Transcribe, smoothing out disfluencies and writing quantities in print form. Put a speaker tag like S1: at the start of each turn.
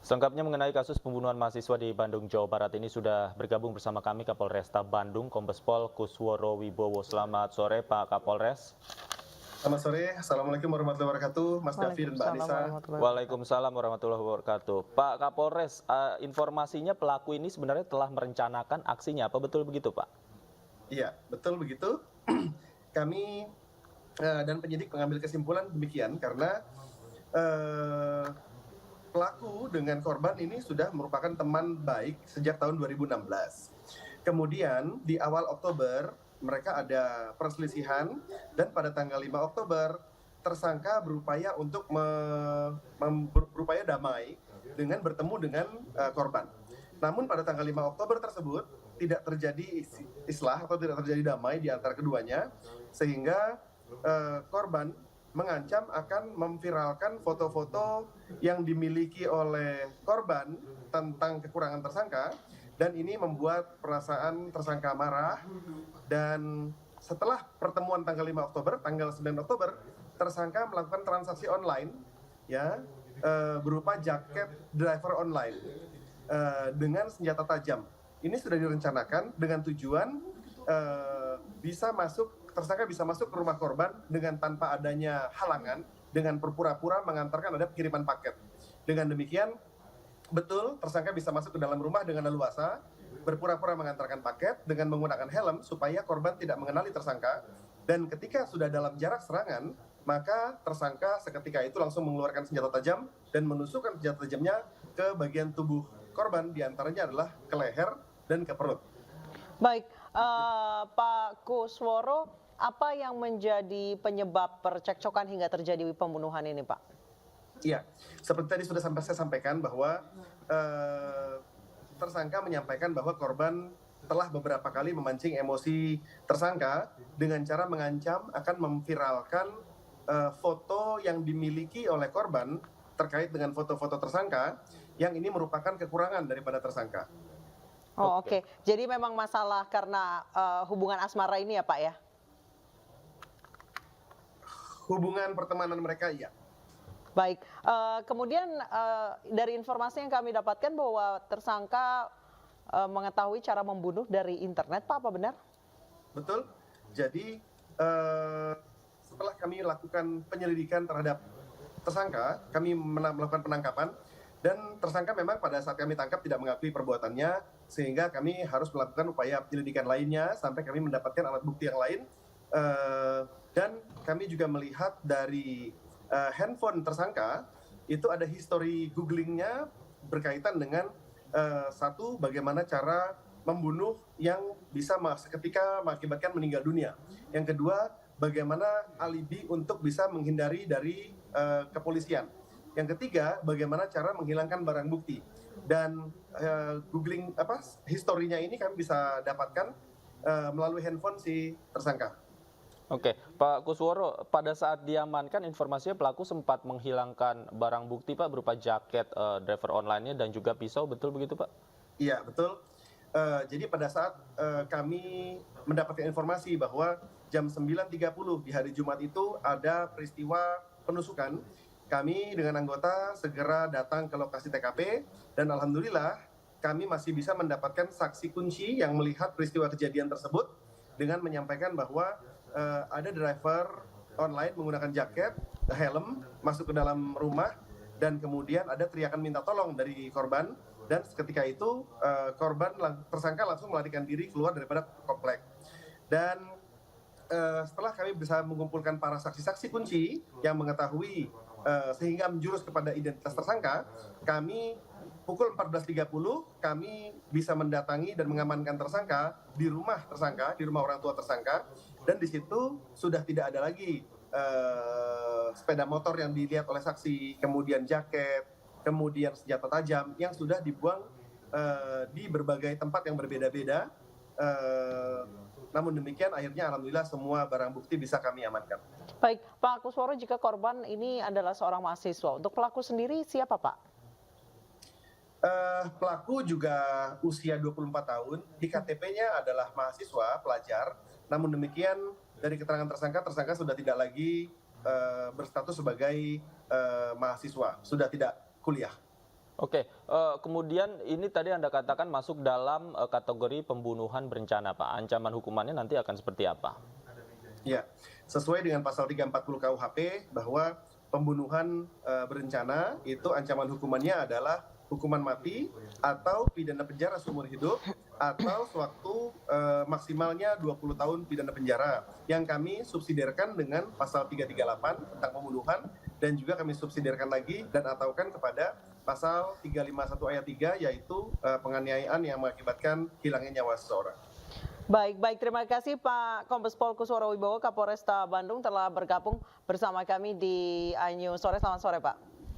S1: Selengkapnya mengenai kasus pembunuhan mahasiswa di Bandung, Jawa Barat ini sudah bergabung bersama kami Kapolresta Bandung, Kombes Pol Kusworo Wibowo. Selamat sore Pak Kapolres.
S2: Selamat sore, Assalamualaikum warahmatullahi wabarakatuh, Mas Davi dan Mbak
S3: Waalaikumsalam
S2: Anissa.
S3: warahmatullahi wabarakatuh.
S1: Waalaikumsalam warahmatullahi wabarakatuh. Pak Kapolres, informasinya pelaku ini sebenarnya telah merencanakan aksinya. Apa betul begitu Pak?
S2: Iya, betul begitu. Kami dan penyidik mengambil kesimpulan demikian karena pelaku dengan korban ini sudah merupakan teman baik sejak tahun 2016. Kemudian di awal Oktober mereka ada perselisihan dan pada tanggal 5 Oktober tersangka berupaya untuk berupaya damai dengan bertemu dengan korban. Namun pada tanggal 5 Oktober tersebut tidak terjadi islah atau tidak terjadi damai di antara keduanya, sehingga korban mengancam akan memviralkan foto-foto yang dimiliki oleh korban tentang kekurangan tersangka, dan ini membuat perasaan tersangka marah. Dan setelah pertemuan tanggal 5 Oktober, tanggal 9 Oktober, tersangka melakukan transaksi online ya berupa jaket driver online dengan senjata tajam. Ini sudah direncanakan dengan tujuan tersangka bisa masuk ke rumah korban dengan tanpa adanya halangan, dengan berpura-pura mengantarkan ada pengiriman paket. Dengan demikian, betul tersangka bisa masuk ke dalam rumah dengan leluasa, berpura-pura mengantarkan paket dengan menggunakan helm supaya korban tidak mengenali tersangka. Dan ketika sudah dalam jarak serangan, maka tersangka seketika itu langsung mengeluarkan senjata tajam dan menusukkan senjata tajamnya ke bagian tubuh korban, diantaranya adalah ke leher dan ke perut.
S3: Baik, Pak Kusworo, apa yang menjadi penyebab percekcokan hingga terjadi pembunuhan ini, Pak?
S2: Iya, seperti tadi sudah saya sampaikan bahwa tersangka menyampaikan bahwa korban telah beberapa kali memancing emosi tersangka dengan cara mengancam akan memviralkan foto yang dimiliki oleh korban terkait dengan foto-foto tersangka, yang ini merupakan kekurangan daripada tersangka.
S3: Oh, oke. Jadi memang masalah karena hubungan asmara ini ya, Pak ya?
S2: Hubungan pertemanan mereka, iya.
S3: Baik, kemudian dari informasi yang kami dapatkan bahwa tersangka mengetahui cara membunuh dari internet, Pak, apa benar?
S2: Betul. Jadi setelah kami lakukan penyelidikan terhadap tersangka, kami melakukan penangkapan, dan tersangka memang pada saat kami tangkap tidak mengakui perbuatannya, sehingga kami harus melakukan upaya penyelidikan lainnya sampai kami mendapatkan alat bukti yang lain. Dan kami juga melihat dari handphone tersangka itu ada history googlingnya berkaitan dengan satu, bagaimana cara membunuh yang bisa seketika mengakibatkan meninggal dunia. Yang kedua, bagaimana alibi untuk bisa menghindari dari kepolisian. Yang ketiga, bagaimana cara menghilangkan barang bukti. Dan googling historinya ini kami bisa dapatkan melalui handphone si tersangka.
S1: Oke, Pak Kusworo, pada saat diamankan informasinya pelaku sempat menghilangkan barang bukti Pak berupa jaket driver online-nya dan juga pisau, betul begitu Pak?
S2: Iya, betul. Jadi pada saat kami mendapatkan informasi bahwa jam 9.30 di hari Jumat itu ada peristiwa penusukan, kami dengan anggota segera datang ke lokasi TKP, dan alhamdulillah kami masih bisa mendapatkan saksi kunci yang melihat peristiwa kejadian tersebut dengan menyampaikan bahwa ada driver online menggunakan jaket, helm, masuk ke dalam rumah, dan kemudian ada teriakan minta tolong dari korban, dan seketika itu tersangka langsung melarikan diri keluar daripada komplek. Dan setelah kami bisa mengumpulkan para saksi-saksi kunci yang mengetahui sehingga menjurus kepada identitas tersangka, kami pukul 14.30 kami bisa mendatangi dan mengamankan tersangka di rumah tersangka, di rumah orang tua tersangka, dan di situ sudah tidak ada lagi sepeda motor yang dilihat oleh saksi, kemudian jaket, kemudian senjata tajam yang sudah dibuang di berbagai tempat yang berbeda-beda. Namun demikian akhirnya alhamdulillah semua barang bukti bisa kami amankan.
S3: Baik, Pak Kusworo, jika korban ini adalah seorang mahasiswa, untuk pelaku sendiri siapa Pak?
S2: Pelaku juga usia 24 tahun, di KTP-nya adalah mahasiswa, pelajar. Namun demikian dari keterangan tersangka sudah tidak lagi berstatus sebagai mahasiswa, sudah tidak kuliah.
S1: Oke, kemudian ini tadi Anda katakan masuk dalam kategori pembunuhan berencana, Pak. Ancaman hukumannya nanti akan seperti apa?
S2: Ya, sesuai dengan pasal 340 KUHP bahwa pembunuhan berencana itu ancaman hukumannya adalah hukuman mati atau pidana penjara seumur hidup atau sewaktu maksimalnya 20 tahun pidana penjara yang kami subsidiarkan dengan pasal 338 tentang pembunuhan dan juga kami subsidiarkan lagi dan ataukan kepada pasal 351 ayat 3 yaitu penganiayaan yang mengakibatkan hilangnya nyawa seseorang.
S3: Baik, terima kasih Pak Kombes Pol Kusworo Wibowo, Kapolresta Bandung telah bergabung bersama kami di iNews Sore. Selamat sore Pak.